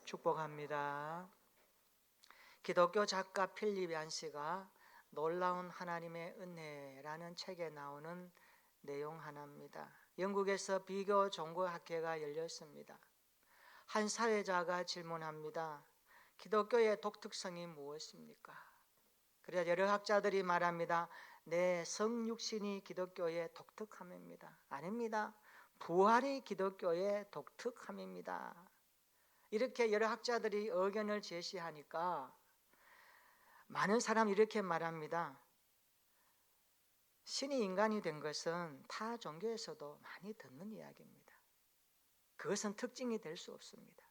축복합니다. 기독교 작가 필립 얀 씨가 놀라운 하나님의 은혜라는 책에 나오는 내용 하나입니다. 영국에서 비교 종교학회가 열렸습니다. 한 사회자가 질문합니다. 기독교의 독특성이 무엇입니까? 그래서 여러 학자들이 말합니다. 네, 성육신이 기독교의 독특함입니다. 아닙니다. 부활이 기독교의 독특함입니다. 이렇게 여러 학자들이 의견을 제시하니까 많은 사람이 이렇게 말합니다. 신이 인간이 된 것은 타 종교에서도 많이 듣는 이야기입니다. 그것은 특징이 될 수 없습니다.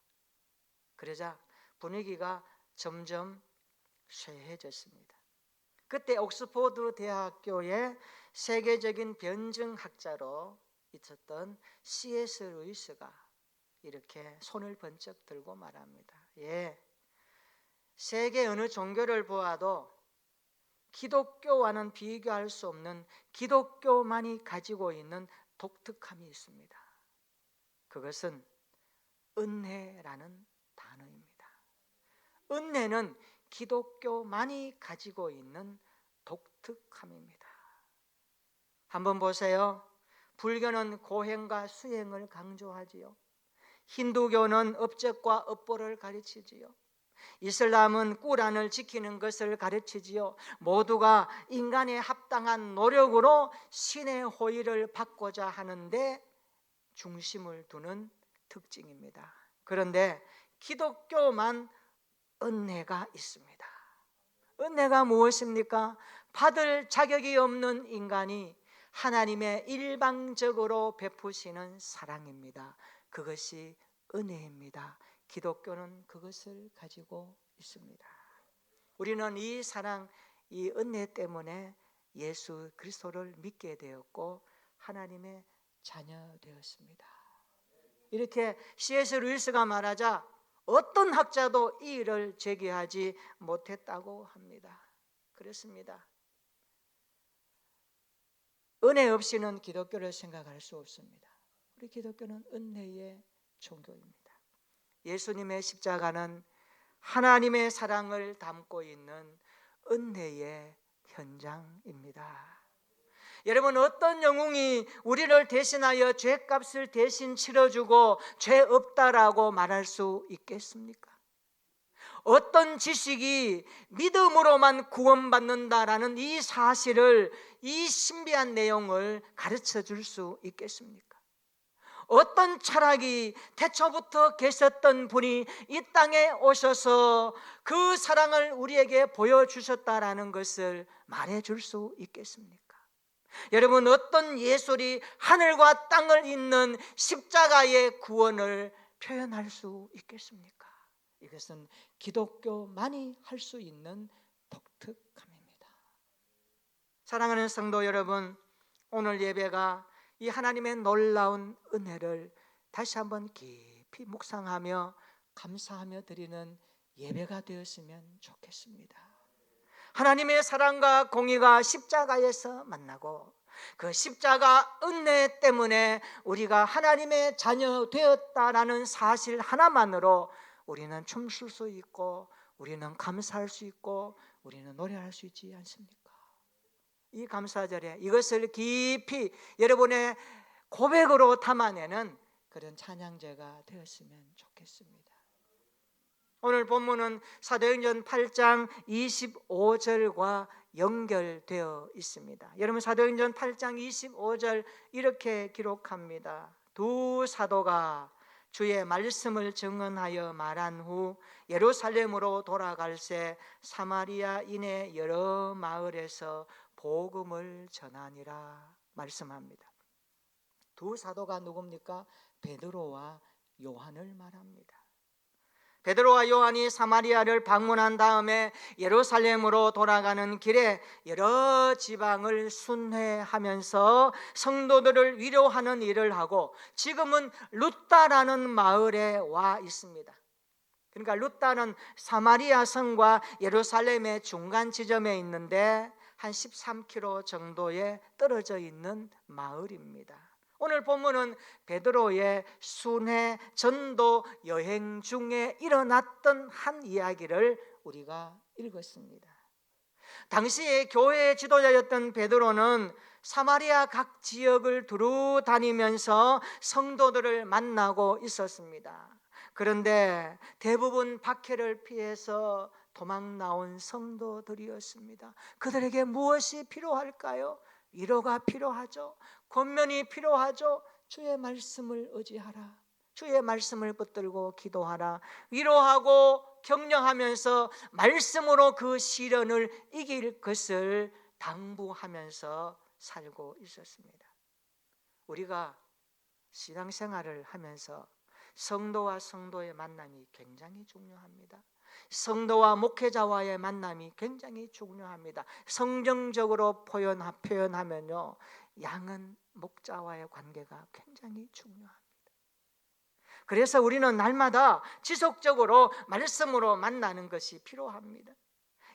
그러자 분위기가 점점 쇠해졌습니다. 그때 옥스포드 대학교의 세계적인 변증학자로 있었던 C.S. 루이스가 이렇게 손을 번쩍 들고 말합니다. 세계 어느 종교를 보아도 기독교와는 비교할 수 없는 기독교만이 가지고 있는 독특함이 있습니다. 그것은 은혜라는 단어입니다. 은혜는 기독교만이 가지고 있는 독특함입니다. 한번 보세요. 불교는 고행과 수행을 강조하지요. 힌두교는 업적과 업보를 가르치지요. 이슬람은 꾸란을 지키는 것을 가르치지요. 모두가 인간의 합당한 노력으로 신의 호의를 받고자 하는데 중심을 두는 특징입니다. 그런데 기독교만 은혜가 있습니다. 은혜가 무엇입니까? 받을 자격이 없는 인간이 하나님의 일방적으로 베푸시는 사랑입니다. 그것이 은혜입니다. 기독교는 그것을 가지고 있습니다. 우리는 이 사랑, 이 은혜 때문에 예수 그리스도를 믿게 되었고 하나님의 자녀 되었습니다. 이렇게 C.S. 루이스가 말하자 어떤 학자도 이 일을 제기하지 못했다고 합니다. 그렇습니다. 은혜 없이는 기독교를 생각할 수 없습니다. 우리 기독교는 은혜의 종교입니다. 예수님의 십자가는 하나님의 사랑을 담고 있는 은혜의 현장입니다. 여러분, 어떤 영웅이 우리를 대신하여 죄값을 대신 치러주고 죄 없다라고 말할 수 있겠습니까? 어떤 지식이 믿음으로만 구원받는다라는 이 사실을, 이 신비한 내용을 가르쳐 줄 수 있겠습니까? 어떤 철학이 태초부터 계셨던 분이 이 땅에 오셔서 그 사랑을 우리에게 보여주셨다라는 것을 말해줄 수 있겠습니까? 여러분, 어떤 예술이 하늘과 땅을 잇는 십자가의 구원을 표현할 수 있겠습니까? 이것은 기독교만이 할 수 있는 독특함입니다. 사랑하는 성도 여러분, 오늘 예배가 이 하나님의 놀라운 은혜를 다시 한번 깊이 묵상하며 감사하며 드리는 예배가 되었으면 좋겠습니다. 하나님의 사랑과 공의가 십자가에서 만나고 그 십자가 은혜 때문에 우리가 하나님의 자녀 되었다라는 사실 하나만으로 우리는 춤출 수 있고 우리는 감사할 수 있고 우리는 노래할 수 있지 않습니까? 이 감사절에 이것을 깊이 여러분의 고백으로 담아내는 그런 찬양제가 되었으면 좋겠습니다. 오늘 본문은 사도행전 8장 25절과 연결되어 있습니다. 여러분, 사도행전 8장 25절 이렇게 기록합니다. 두 사도가 주의 말씀을 증언하여 말한 후 예루살렘으로 돌아갈새 사마리아 이내 여러 마을에서 복음을 전하니라 말씀합니다. 두 사도가 누굽니까? 베드로와 요한을 말합니다. 베드로와 요한이 사마리아를 방문한 다음에 예루살렘으로 돌아가는 길에 여러 지방을 순회하면서 성도들을 위로하는 일을 하고 지금은 루따라는 마을에 와 있습니다. 그러니까 루따는 사마리아 성과 예루살렘의 중간 지점에 있는데 한 13km 정도에 떨어져 있는 마을입니다. 오늘 본문은 베드로의 순회 전도 여행 중에 일어났던 한 이야기를 우리가 읽었습니다. 당시에 교회의 지도자였던 베드로는 사마리아 각 지역을 두루 다니면서 성도들을 만나고 있었습니다. 그런데 대부분 박해를 피해서 도망 나온 성도들이었습니다. 그들에게 무엇이 필요할까요? 위로가 필요하죠. 권면이 필요하죠. 주의 말씀을 의지하라. 주의 말씀을 붙들고 기도하라. 위로하고 격려하면서 말씀으로 그 시련을 이길 것을 당부하면서 살고 있었습니다. 우리가 신앙생활을 하면서 성도와 성도의 만남이 굉장히 중요합니다. 성도와 목회자와의 만남이 굉장히 중요합니다. 성경적으로 표현하면요, 양은 목자와의 관계가 굉장히 중요합니다. 그래서 우리는 날마다 지속적으로 말씀으로 만나는 것이 필요합니다.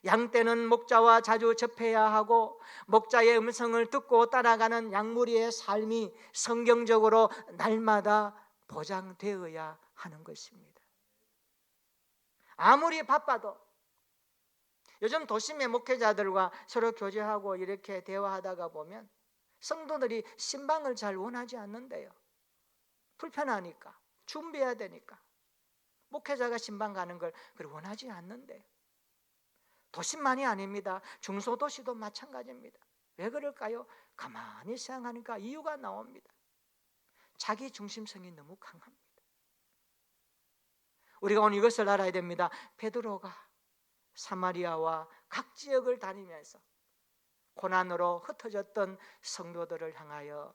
양 떼는 목자와 자주 접해야 하고, 목자의 음성을 듣고 따라가는 양무리의 삶이 성경적으로 날마다 보장되어야 하는 것입니다. 아무리 바빠도 요즘 도심의 목회자들과 서로 교제하고 이렇게 대화하다가 보면 성도들이 신방을 잘 원하지 않는데요. 불편하니까, 준비해야 되니까 목회자가 신방 가는 걸 원하지 않는데요. 도심만이 아닙니다. 중소도시도 마찬가지입니다. 왜 그럴까요? 가만히 생각하니까 이유가 나옵니다. 자기 중심성이 너무 강합니다. 우리가 오늘 이것을 알아야 됩니다. 베드로가 사마리아와 각 지역을 다니면서 고난으로 흩어졌던 성도들을 향하여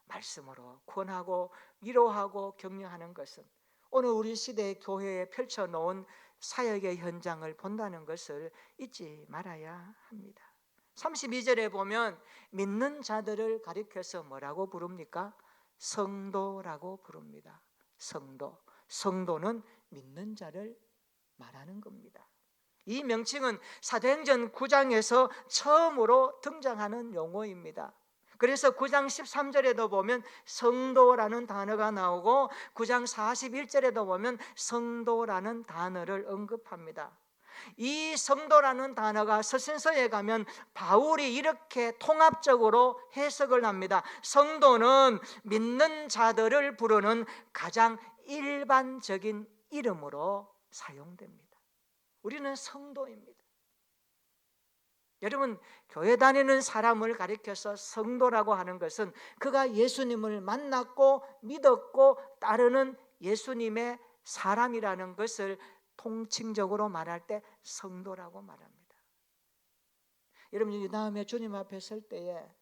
말씀으로 권하고 위로하고 격려하는 것은 오늘 우리 시대의 교회에 펼쳐놓은 사역의 현장을 본다는 것을 잊지 말아야 합니다. 32절에 보면 믿는 자들을 가리켜서 뭐라고 부릅니까? 성도라고 부릅니다. 성도는 믿는 자를 말하는 겁니다. 이 명칭은 사도행전 9장에서 처음으로 등장하는 용어입니다. 그래서 9장 13절에도 보면 성도라는 단어가 나오고 9장 41절에도 보면 성도라는 단어를 언급합니다. 이 성도라는 단어가 서신서에 가면 바울이 이렇게 통합적으로 해석을 합니다. 성도는 믿는 자들을 부르는 가장 일반적인 이름으로 사용됩니다. 우리는 성도입니다. 여러분, 교회 다니는 사람을 가리켜서 성도라고 하는 것은 그가 예수님을 만났고 믿었고 따르는 예수님의 사람이라는 것을 통칭적으로 말할 때 성도라고 말합니다. 여러분, 이 다음에 주님 앞에 설 때에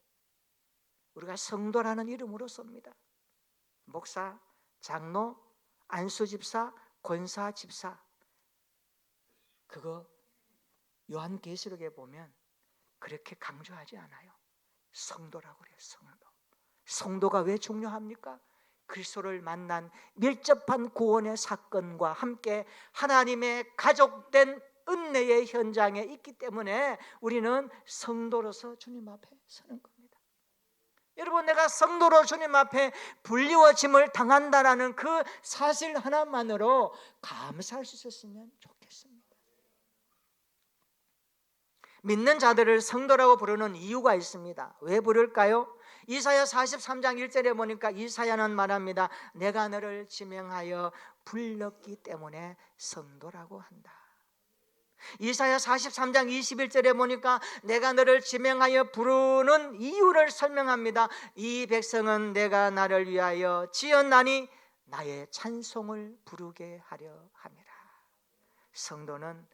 우리가 성도라는 이름으로 씁니다. 목사, 장로, 안수집사, 권사집사, 그거 요한계시록에 보면 그렇게 강조하지 않아요. 성도라고 그래요. 성도가 왜 중요합니까? 그리스도를 만난 밀접한 구원의 사건과 함께 하나님의 가족된 은혜의 현장에 있기 때문에 우리는 성도로서 주님 앞에 서는 겁니다. 여러분, 내가 성도로 주님 앞에 불리워짐을 당한다라는 그 사실 하나만으로 감사할 수 있었으면 좋겠습니다. 믿는 자들을 성도라고 부르는 이유가 있습니다. 왜 부를까요? 이사야 43장 1절에 보니까 이사야는 말합니다. 내가 너를 지명하여 불렀기 때문에 성도라고 한다. 이사야 43장 21절에 보니까 내가 너를 지명하여 부르는 이유를 설명합니다. 이 백성은 내가 나를 위하여 지었나니 나의 찬송을 부르게 하려 함이라. 성도는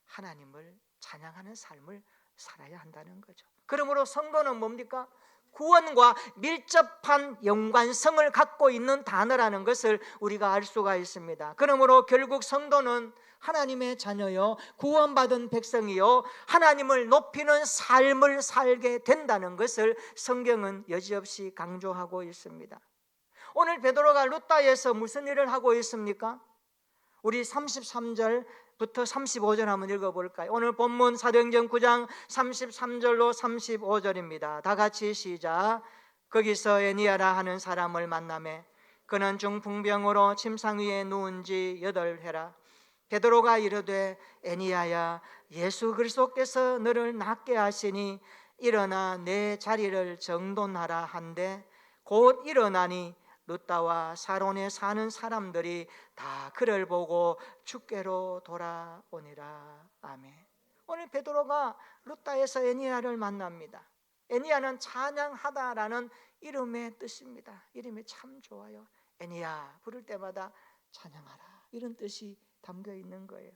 하나님을 찬양하는 삶을 살아야 한다는 거죠. 그러므로 성도는 뭡니까? 구원과 밀접한 연관성을 갖고 있는 단어라는 것을 우리가 알 수가 있습니다. 그러므로 결국 성도는 하나님의 자녀요, 구원받은 백성이요, 하나님을 높이는 삶을 살게 된다는 것을 성경은 여지없이 강조하고 있습니다. 오늘 베드로가 루다에서 무슨 일을 하고 있습니까? 우리 33절부터 35절 한번 읽어볼까요? 오늘 본문 사도행전 9장 33절로 35절입니다. 다 같이 시작. 거기서 에니야라 하는 사람을 만나매 그는 중풍병으로 침상 위에 누운 지 8회라. 베드로가 이르되 에니야야, 예수 그리스도께서 너를 낫게 하시니 일어나 내 자리를 정돈하라 한데 곧 일어나니 룻다와 사론에 사는 사람들이 다 그를 보고 주께로 돌아오니라. 아멘. 오늘 베드로가 룻다에서 에니야를 만납니다. 에니야는 찬양하다라는 이름의 뜻입니다. 이름이 참 좋아요. 에니야 부를 때마다 찬양하라, 이런 뜻이 담겨 있는 거예요.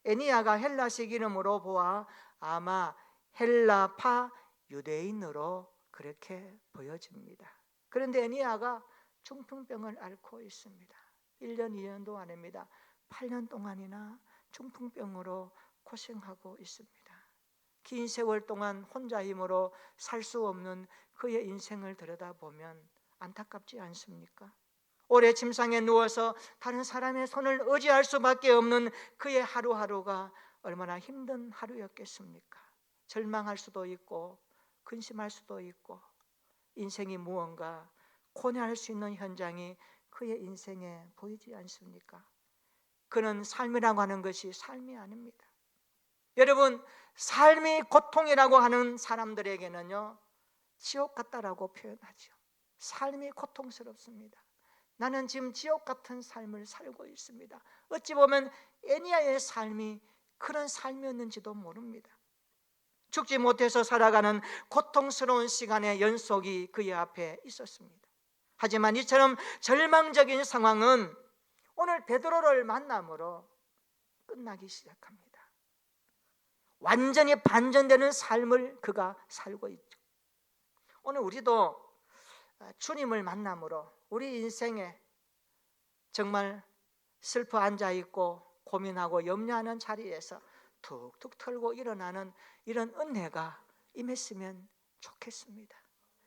에니야가 헬라식 이름으로 보아 아마 헬라파 유대인으로 그렇게 보여집니다. 그런데 에니야가 중풍병을 앓고 있습니다. 1년 2년도 아닙니다. 8년 동안이나 중풍병으로 고생하고 있습니다. 긴 세월 동안 혼자 힘으로 살 수 없는 그의 인생을 들여다보면 안타깝지 않습니까? 오래 침상에 누워서 다른 사람의 손을 의지할 수밖에 없는 그의 하루하루가 얼마나 힘든 하루였겠습니까? 절망할 수도 있고 근심할 수도 있고 인생이 무언가 고뇌할 수 있는 현장이 그의 인생에 보이지 않습니까? 그는 삶이라고 하는 것이 삶이 아닙니다. 여러분, 삶이 고통이라고 하는 사람들에게는요, 지옥 같다라고 표현하죠. 삶이 고통스럽습니다. 나는 지금 지옥 같은 삶을 살고 있습니다. 어찌 보면 에니야의 삶이 그런 삶이었는지도 모릅니다. 죽지 못해서 살아가는 고통스러운 시간의 연속이 그의 앞에 있었습니다. 하지만 이처럼 절망적인 상황은 오늘 베드로를 만남으로 끝나기 시작합니다. 완전히 반전되는 삶을 그가 살고 있죠. 오늘 우리도 주님을 만남으로 우리 인생에 정말 슬퍼 앉아있고 고민하고 염려하는 자리에서 툭툭 털고 일어나는 이런 은혜가 임했으면 좋겠습니다.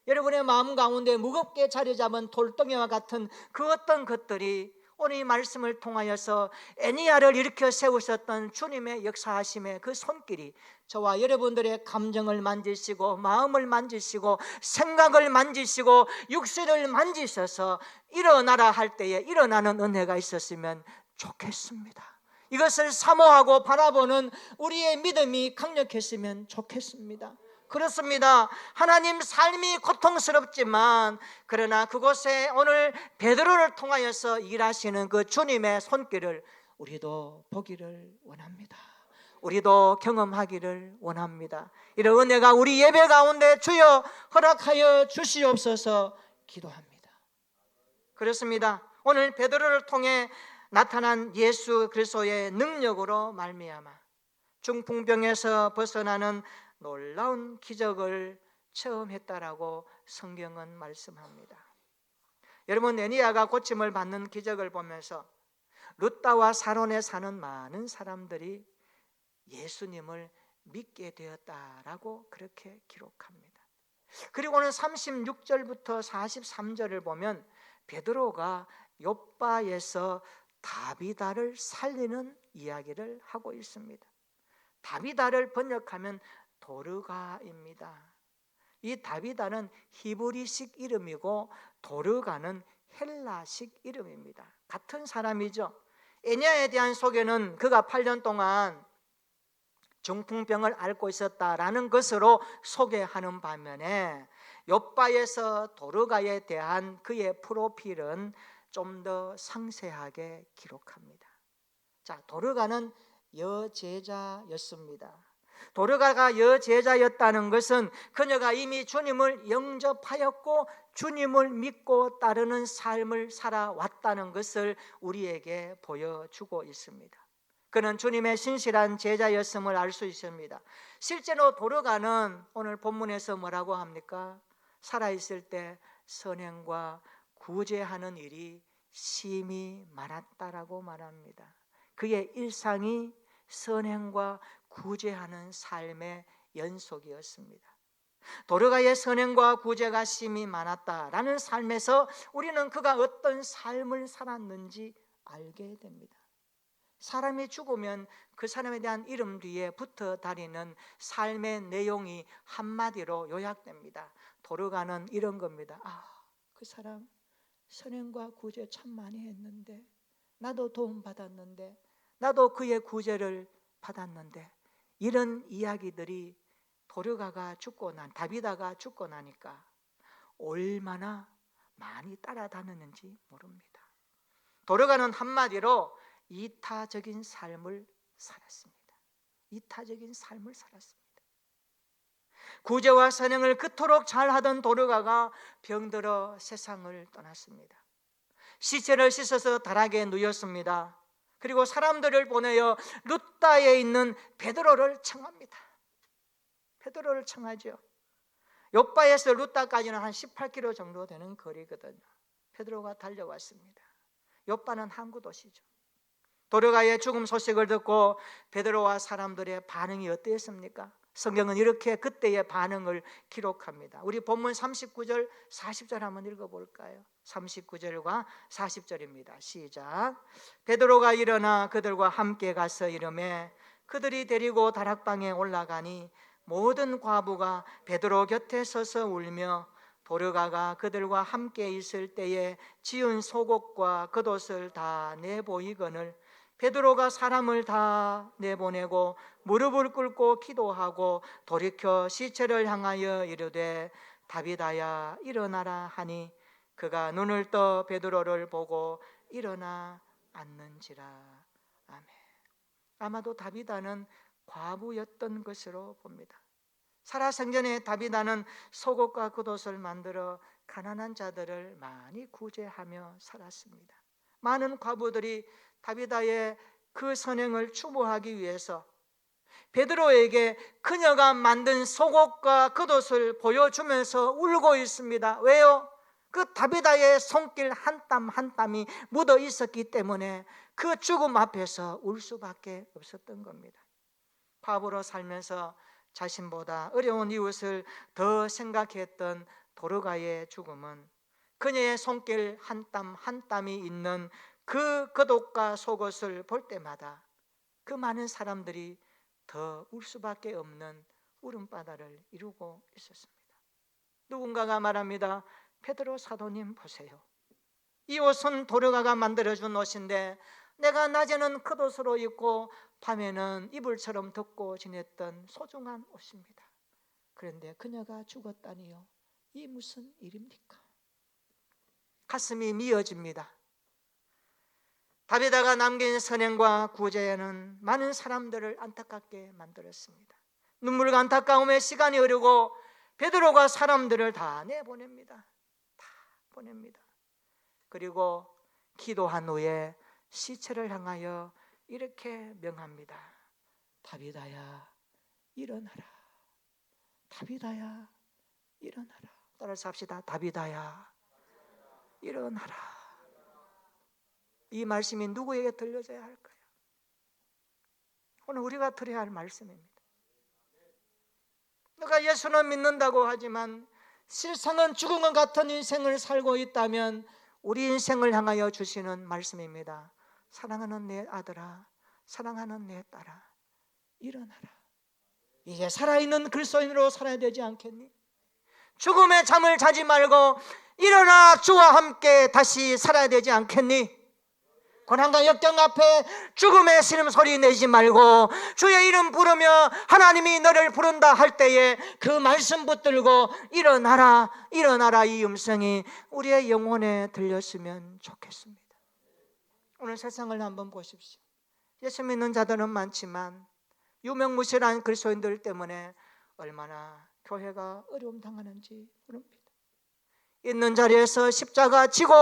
여러분의 마음 가운데 무겁게 자리 잡은 돌덩이와 같은 그 어떤 것들이 오늘 이 말씀을 통하여서 에니야를 일으켜 세우셨던 주님의 역사하심의 그 손길이 저와 여러분들의 감정을 만지시고 마음을 만지시고 생각을 만지시고 육신을 만지셔서 일어나라 할 때에 일어나는 은혜가 있었으면 좋겠습니다. 이것을 사모하고 바라보는 우리의 믿음이 강력했으면 좋겠습니다. 그렇습니다. 하나님, 삶이 고통스럽지만 그러나 그곳에 오늘 베드로를 통하여서 일하시는 그 주님의 손길을 우리도 보기를 원합니다. 우리도 경험하기를 원합니다. 이런 은혜가 우리 예배 가운데 주여 허락하여 주시옵소서 기도합니다. 그렇습니다. 오늘 베드로를 통해 나타난 예수 그리스도의 능력으로 말미암아 중풍병에서 벗어나는 놀라운 기적을 체험했다라고 성경은 말씀합니다. 여러분, 에니야가 고침을 받는 기적을 보면서 룻다와 사론에 사는 많은 사람들이 예수님을 믿게 되었다라고 그렇게 기록합니다. 그리고는 36절부터 43절을 보면 베드로가 욥바에서 다비다를 살리는 이야기를 하고 있습니다. 다비다를 번역하면 도르가입니다. 이 다비다는 히브리식 이름이고 도르가는 헬라식 이름입니다. 같은 사람이죠. 에니야에 대한 소개는 그가 8년 동안 중풍병을 앓고 있었다라는 것으로 소개하는 반면에 욥바에서 도르가에 대한 그의 프로필은 좀 더 상세하게 기록합니다. 자, 도르가는 여제자였습니다. 도르가가 여제자였다는 것은 그녀가 이미 주님을 영접하였고 주님을 믿고 따르는 삶을 살아왔다는 것을 우리에게 보여주고 있습니다. 그는 주님의 신실한 제자였음을 알 수 있습니다. 실제로 도르가는 오늘 본문에서 뭐라고 합니까? 살아있을 때 선행과 구제하는 일이 심히 많았다라고 말합니다. 그의 일상이 선행과 구제하는 삶의 연속이었습니다. 도르가의 선행과 구제가 심히 많았다라는 삶에서 우리는 그가 어떤 삶을 살았는지 알게 됩니다. 사람이 죽으면 그 사람에 대한 이름 뒤에 붙어 다니는 삶의 내용이 한마디로 요약됩니다. 도르가는 이런 겁니다. 그 사람 선행과 구제 참 많이 했는데, 나도 도움 받았는데, 나도 그의 구제를 받았는데, 이런 이야기들이 다비다가 죽고 나니까 얼마나 많이 따라다녔는지 모릅니다. 도르가는 한마디로 이타적인 삶을 살았습니다. 이타적인 삶을 살았습니다. 구제와 선행을 그토록 잘하던 도르가가 병들어 세상을 떠났습니다. 시체를 씻어서 다락에 누웠습니다. 그리고 사람들을 보내어 루다에 있는 베드로를 청합니다. 베드로를 청하죠. 요바에서 루다까지는 한 18km 정도 되는 거리거든요. 베드로가 달려왔습니다. 요바는 항구 도시죠. 도르가의 죽음 소식을 듣고 베드로와 사람들의 반응이 어땠습니까? 성경은 이렇게 그때의 반응을 기록합니다. 우리 본문 39절 40절 한번 읽어볼까요? 39절과 40절입니다. 시작. 베드로가 일어나 그들과 함께 가서 이르매 그들이 데리고 다락방에 올라가니 모든 과부가 베드로 곁에 서서 울며 도르가가 그들과 함께 있을 때에 지은 속옷과 겉옷을 다 내보이거늘 베드로가 사람을 다 내보내고 무릎을 꿇고 기도하고 돌이켜 시체를 향하여 이르되 다비다야 일어나라 하니 그가 눈을 떠 베드로를 보고 일어나 앉는지라. 아멘. 아마도 다비다는 과부였던 것으로 봅니다. 살아생전에 다비다는 속옷과 겉옷을 만들어 가난한 자들을 많이 구제하며 살았습니다. 많은 과부들이 다비다의 그 선행을 추모하기 위해서 베드로에게 그녀가 만든 속옷과 겉옷을 보여주면서 울고 있습니다. 왜요? 그 다비다의 손길 한 땀 한 땀이 묻어 있었기 때문에 그 죽음 앞에서 울 수밖에 없었던 겁니다. 과부로 살면서 자신보다 어려운 이웃을 더 생각했던 도르가의 죽음은 그녀의 손길 한 땀 한 땀이 있는 그 겉옷과 속옷을 볼 때마다 그 많은 사람들이 더 울 수밖에 없는 울음바다를 이루고 있었습니다. 누군가가 말합니다. 베드로 사도님 보세요. 이 옷은 도르가가 만들어준 옷인데 내가 낮에는 겉옷으로 입고 밤에는 이불처럼 덮고 지냈던 소중한 옷입니다. 그런데 그녀가 죽었다니요. 이 무슨 일입니까? 가슴이 미어집니다. 다비다가 남긴 선행과 구제는 많은 사람들을 안타깝게 만들었습니다. 눈물과 안타까움에 시간이 흐르고 베드로가 사람들을 다 내보냅니다. 다 보냅니다. 그리고 기도한 후에 시체를 향하여 이렇게 명합니다. 다비다야 일어나라. 다비다야 일어나라. 따라서 합시다. 다비다야 일어나라. 이 말씀이 누구에게 들려져야 할까요? 오늘 우리가 들어야 할 말씀입니다. 내가 예수는 믿는다고 하지만 실상은 죽은 것 같은 인생을 살고 있다면 우리 인생을 향하여 주시는 말씀입니다. 사랑하는 내 아들아, 사랑하는 내 딸아, 일어나라. 이제 살아있는 그리스도인으로 살아야 되지 않겠니? 죽음의 잠을 자지 말고 일어나 주와 함께 다시 살아야 되지 않겠니? 고난과 역경 앞에 죽음의 신음소리 내지 말고 주의 이름 부르며 하나님이 너를 부른다 할 때에 그 말씀 붙들고 일어나라 일어나라 이 음성이 우리의 영혼에 들렸으면 좋겠습니다. 오늘 세상을 한번 보십시오. 예수 믿는 자들은 많지만 유명무실한 그리스도인들 때문에 얼마나 교회가 어려움 당하는지 모릅니다. 있는 자리에서 십자가 지고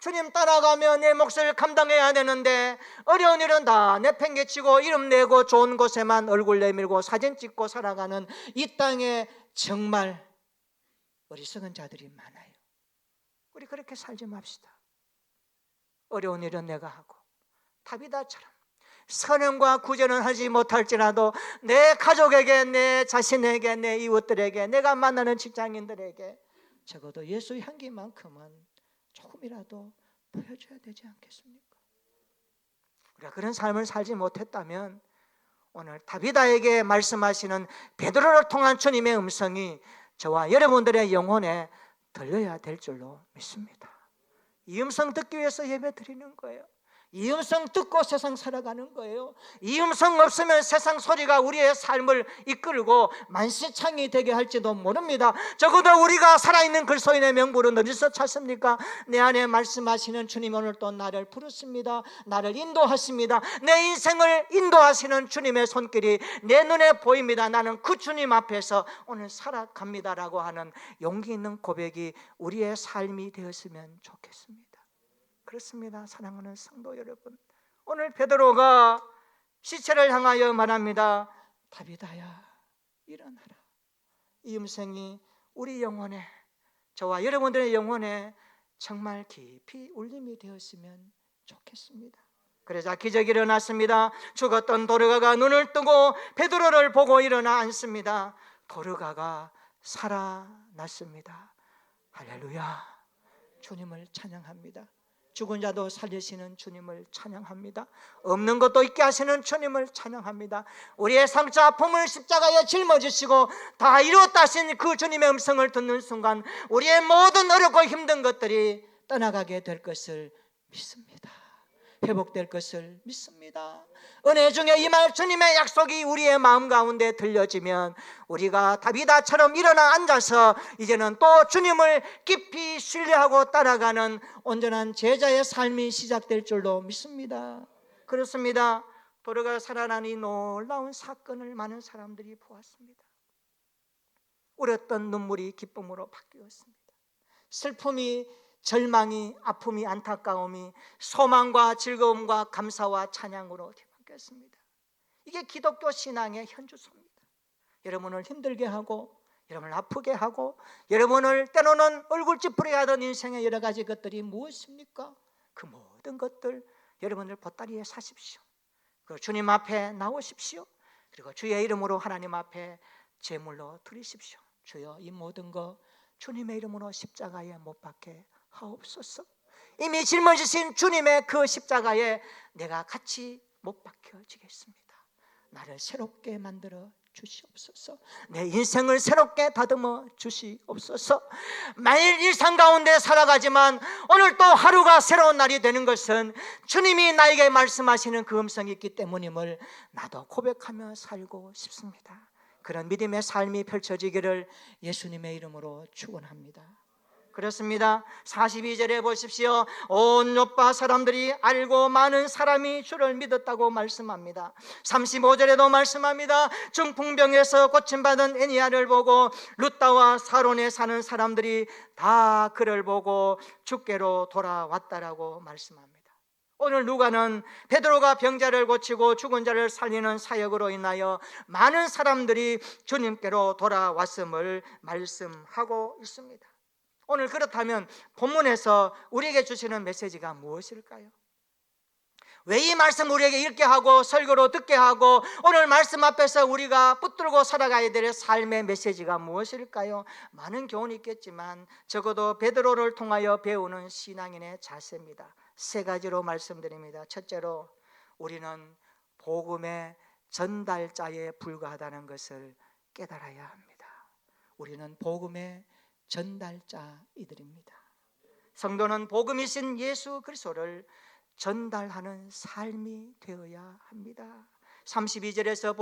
주님 따라가며 내 몫을 감당해야 되는데 어려운 일은 다 내팽개치고 이름 내고 좋은 곳에만 얼굴 내밀고 사진 찍고 살아가는 이 땅에 정말 어리석은 자들이 많아요. 우리 그렇게 살지 맙시다. 어려운 일은 내가 하고 다비다처럼 선행과 구제는 하지 못할지라도 내 가족에게, 내 자신에게, 내 이웃들에게, 내가 만나는 직장인들에게 적어도 예수의 향기만큼은 조금이라도 보여줘야 되지 않겠습니까? 우리가 그런 삶을 살지 못했다면 오늘 다비다에게 말씀하시는 베드로를 통한 주님의 음성이 저와 여러분들의 영혼에 들려야 될 줄로 믿습니다. 이 음성 듣기 위해서 예배 드리는 거예요. 이 음성 듣고 세상 살아가는 거예요. 이 음성 없으면 세상 소리가 우리의 삶을 이끌고 만시창이 되게 할지도 모릅니다. 적어도 우리가 살아있는 그리스도인의 명분은 어디서 찾습니까? 내 안에 말씀하시는 주님, 오늘 또 나를 부르십니다. 나를 인도하십니다. 내 인생을 인도하시는 주님의 손길이 내 눈에 보입니다. 나는 그 주님 앞에서 오늘 살아갑니다라고 하는 용기 있는 고백이 우리의 삶이 되었으면 좋겠습니다. 그렇습니다. 사랑하는 성도 여러분, 오늘 베드로가 시체를 향하여 말합니다. 다비다야, 일어나라. 이 음성이 우리 영혼에, 저와 여러분들의 영혼에 정말 깊이 울림이 되었으면 좋겠습니다. 그러자 기적이 일어났습니다. 죽었던 도르가가 눈을 뜨고 베드로를 보고 일어나 앉습니다. 도르가가 살아났습니다. 할렐루야. 주님을 찬양합니다. 죽은 자도 살리시는 주님을 찬양합니다. 없는 것도 있게 하시는 주님을 찬양합니다. 우리의 상처 아픔을 십자가에 짊어지시고 다 이루었다 하신 그 주님의 음성을 듣는 순간 우리의 모든 어렵고 힘든 것들이 떠나가게 될 것을 믿습니다. 회복될 것을 믿습니다. 은혜 중에 임할 주님의 약속이 우리의 마음 가운데 들려지면 우리가 다비다처럼 일어나 앉아서 이제는 또 주님을 깊이 신뢰하고 따라가는 온전한 제자의 삶이 시작될 줄로 믿습니다. 그렇습니다. 도르가 살아난 이 놀라운 사건을 많은 사람들이 보았습니다. 울었던 눈물이 기쁨으로 바뀌었습니다. 슬픔이, 절망이, 아픔이, 안타까움이 소망과 즐거움과 감사와 찬양으로 뒤바뀌었습니다. 이게 기독교 신앙의 현주소입니다. 여러분을 힘들게 하고, 여러분을 아프게 하고, 여러분을 때로는 얼굴 찌푸리게 하던 인생의 여러 가지 것들이 무엇입니까? 그 모든 것들 여러분들 보따리에 사십시오. 그 주님 앞에 나오십시오. 그리고 주의 이름으로 하나님 앞에 제물로 드리십시오. 주여, 이 모든 거 주님의 이름으로 십자가에 못 박게 하옵소서. 이미 짊어지신 주님의 그 십자가에 내가 같이 못 박혀지겠습니다. 나를 새롭게 만들어 주시옵소서. 내 인생을 새롭게 다듬어 주시옵소서. 매일 일상 가운데 살아가지만 오늘 또 하루가 새로운 날이 되는 것은 주님이 나에게 말씀하시는 그 음성이 있기 때문임을 나도 고백하며 살고 싶습니다. 그런 믿음의 삶이 펼쳐지기를 예수님의 이름으로 축원합니다. 그렇습니다. 42절에 보십시오. 온 요파 사람들이 알고 많은 사람이 주를 믿었다고 말씀합니다. 35절에도 말씀합니다. 중풍병에서 고침받은 애니야를 보고 룻다와 사론에 사는 사람들이 다 그를 보고 주께로 돌아왔다라고 말씀합니다. 오늘 누가는 베드로가 병자를 고치고 죽은 자를 살리는 사역으로 인하여 많은 사람들이 주님께로 돌아왔음을 말씀하고 있습니다. 오늘 그렇다면 본문에서 우리에게 주시는 메시지가 무엇일까요? 왜 이 말씀 우리에게 읽게 하고 설교로 듣게 하고 오늘 말씀 앞에서 우리가 붙들고 살아가야 될 삶의 메시지가 무엇일까요? 많은 교훈이 있겠지만 적어도 베드로를 통하여 배우는 신앙인의 자세입니다. 세 가지로 말씀드립니다. 첫째로, 우리는 복음의 전달자에 불과하다는 것을 깨달아야 합니다. 우리는 복음의 전달자이들입니다. 성도는 복음이신 예수 그리스도를 전달하는 삶이 되어야 합니다. 32절에서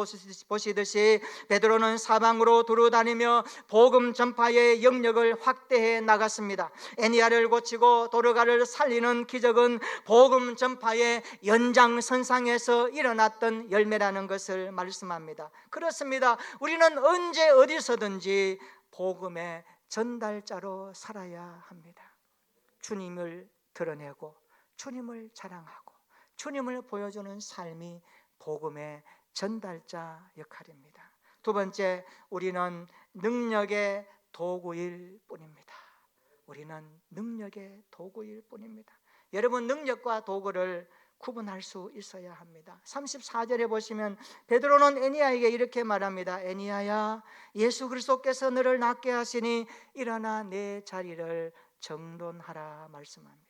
보시듯이 베드로는 사방으로 두루다니며 복음 전파의 영역을 확대해 나갔습니다. 애니야를 고치고 도르가를 살리는 기적은 복음 전파의 연장선상에서 일어났던 열매라는 것을 말씀합니다. 그렇습니다. 우리는 언제 어디서든지 복음의 전달자로 살아야 합니다. 주님을 드러내고 주님을 자랑하고 주님을 보여주는 삶이 복음의 전달자 역할입니다. 두 번째, 우리는 능력의 도구일 뿐입니다. 우리는 능력의 도구일 뿐입니다. 여러분, 능력과 도구를 구분할 수 있어야 합니다. 34절에 보시면 베드로는 애니야에게 이렇게 말합니다. 애니야야, 예수 그리스도께서 너를 낫게 하시니 일어나 내 자리를 정돈하라 말씀합니다.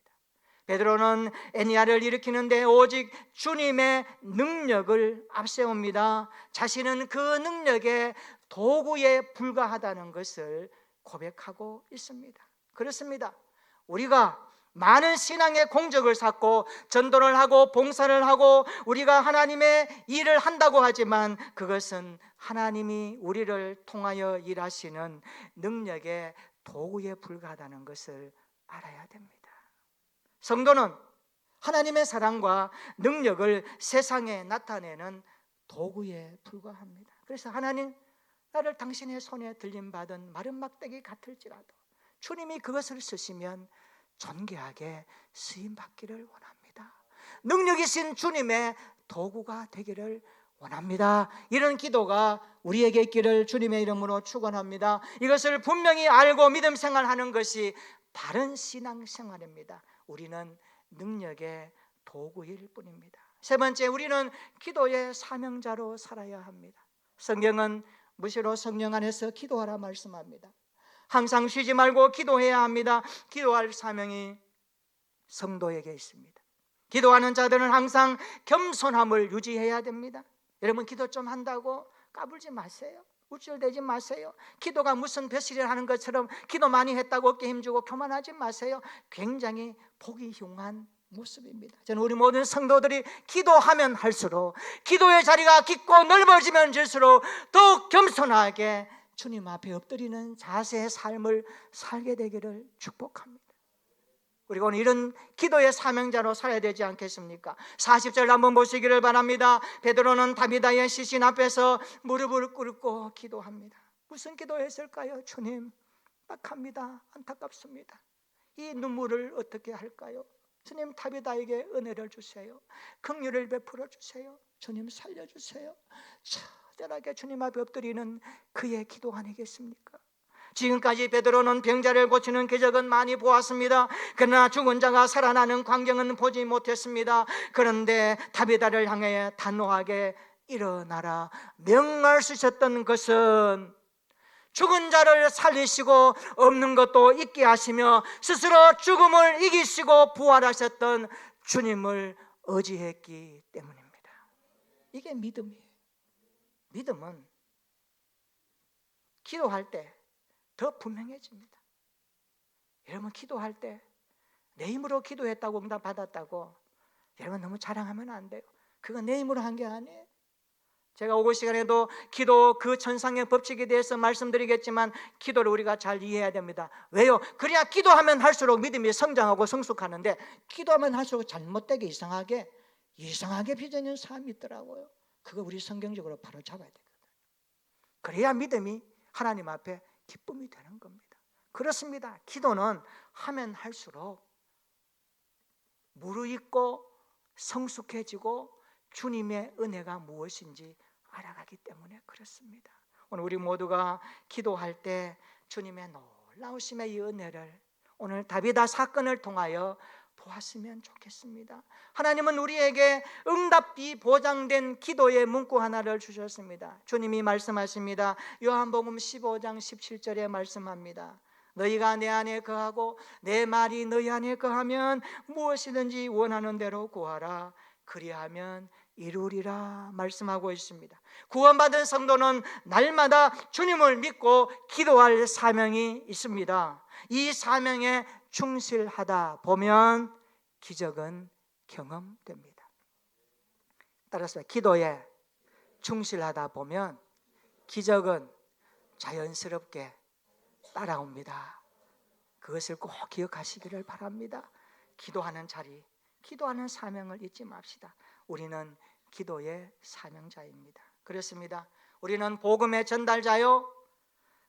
베드로는 애니야를 일으키는데 오직 주님의 능력을 앞세웁니다. 자신은 그 능력의 도구에 불과하다는 것을 고백하고 있습니다. 그렇습니다. 우리가 많은 신앙의 공적을 쌓고 전도를 하고 봉사를 하고 우리가 하나님의 일을 한다고 하지만 그것은 하나님이 우리를 통하여 일하시는 능력의 도구에 불과하다는 것을 알아야 됩니다. 성도는 하나님의 사랑과 능력을 세상에 나타내는 도구에 불과합니다. 그래서 하나님, 나를 당신의 손에 들림받은 마른 막대기 같을지라도 주님이 그것을 쓰시면 존귀하게 쓰임받기를 원합니다. 능력이신 주님의 도구가 되기를 원합니다. 이런 기도가 우리에게 있기를 주님의 이름으로 축원합니다. 이것을 분명히 알고 믿음 생활하는 것이 바른 신앙생활입니다. 우리는 능력의 도구일 뿐입니다. 세 번째, 우리는 기도의 사명자로 살아야 합니다. 성경은 무시로 성령 안에서 기도하라 말씀합니다. 항상 쉬지 말고 기도해야 합니다. 기도할 사명이 성도에게 있습니다. 기도하는 자들은 항상 겸손함을 유지해야 됩니다. 여러분, 기도 좀 한다고 까불지 마세요. 우쭐대지 마세요. 기도가 무슨 벼슬을 하는 것처럼 기도 많이 했다고 어깨 힘주고 교만하지 마세요. 굉장히 보기 흉한 모습입니다. 저는 우리 모든 성도들이 기도하면 할수록, 기도의 자리가 깊고 넓어지면 질수록 더욱 겸손하게 주님 앞에 엎드리는 자세의 삶을 살게 되기를 축복합니다. 우리가 오늘 이런 기도의 사명자로 살아야 되지 않겠습니까? 40절 한번 보시기를 바랍니다. 베드로는 다비다의 시신 앞에서 무릎을 꿇고 기도합니다. 무슨 기도했을까요? 주님, 딱합니다. 안타깝습니다. 이 눈물을 어떻게 할까요? 주님, 다비다에게 은혜를 주세요. 긍휼을 베풀어 주세요. 주님, 살려주세요. 처절하게 주님 앞에 엎드리는 그의 기도 아니겠습니까? 지금까지 베드로는 병자를 고치는 기적은 많이 보았습니다. 그러나 죽은 자가 살아나는 광경은 보지 못했습니다. 그런데 다비다를 향해 단호하게 일어나라 명령하셨던 것은 죽은 자를 살리시고 없는 것도 있게 하시며 스스로 죽음을 이기시고 부활하셨던 주님을 의지했기 때문입니다. 이게 믿음이에요. 믿음은 기도할 때 더 분명해집니다. 여러분, 기도할 때 내 힘으로 기도했다고 응답 받았다고 여러분 너무 자랑하면 안 돼요. 그건 내 힘으로 한 게 아니에요. 제가 오고 시간에도 기도 그 천상의 법칙에 대해서 말씀드리겠지만 기도를 우리가 잘 이해해야 됩니다. 왜요? 그래야 기도하면 할수록 믿음이 성장하고 성숙하는데 기도하면 할수록 잘못되게 이상하게 빚어진 사람이 있더라고요. 그거 우리 성경적으로 바로 잡아야 되거든요. 그래야 믿음이 하나님 앞에 기쁨이 되는 겁니다. 그렇습니다. 기도는 하면 할수록 무르익고 성숙해지고 주님의 은혜가 무엇인지 알아가기 때문에 그렇습니다. 오늘 우리 모두가 기도할 때 주님의 놀라우심의 이 은혜를 오늘 다비다 사건을 통하여 보았으면 좋겠습니다. 하나님은 우리에게 응답이 보장된 기도의 문구 하나를 주셨습니다. 주님이 말씀하십니다. 요한복음 15장 17절에 말씀합니다. 너희가 내 안에 거하고 내 말이 너희 안에 거하면 무엇이든지 원하는 대로 구하라. 그리하면 이루리라 말씀하고 있습니다. 구원받은 성도는 날마다 주님을 믿고 기도할 사명이 있습니다. 이 사명에 충실하다 보면 기적은 경험됩니다. 따라서 기도에 충실하다 보면 기적은 자연스럽게 따라옵니다. 그것을 꼭 기억하시기를 바랍니다. 기도하는 자리, 기도하는 사명을 잊지 맙시다. 우리는 기도의 사명자입니다. 그렇습니다. 우리는 복음의 전달자요,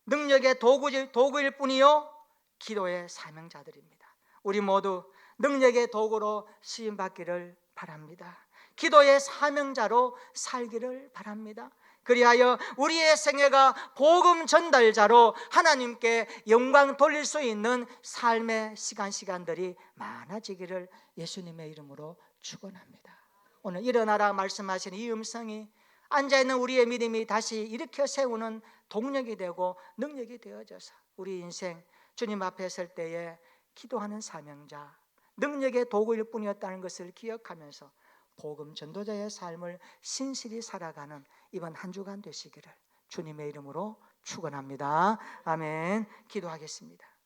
능력의 도구일 뿐이요, 기도의 사명자들입니다. 우리 모두 능력의 도구로 쓰임받기를 바랍니다. 기도의 사명자로 살기를 바랍니다. 그리하여 우리의 생애가 복음 전달자로 하나님께 영광 돌릴 수 있는 삶의 시간들이 많아지기를 예수님의 이름으로 축원합니다. 오늘 일어나라 말씀하신 이 음성이 앉아있는 우리의 믿음이 다시 일으켜 세우는 동력이 되고 능력이 되어져서 우리 인생 주님 앞에 설 때에 기도하는 사명자, 능력의 도구일 뿐이었다는 것을 기억하면서 복음 전도자의 삶을 신실히 살아가는 이번 한 주간 되시기를 주님의 이름으로 축원합니다. 아멘. 기도하겠습니다.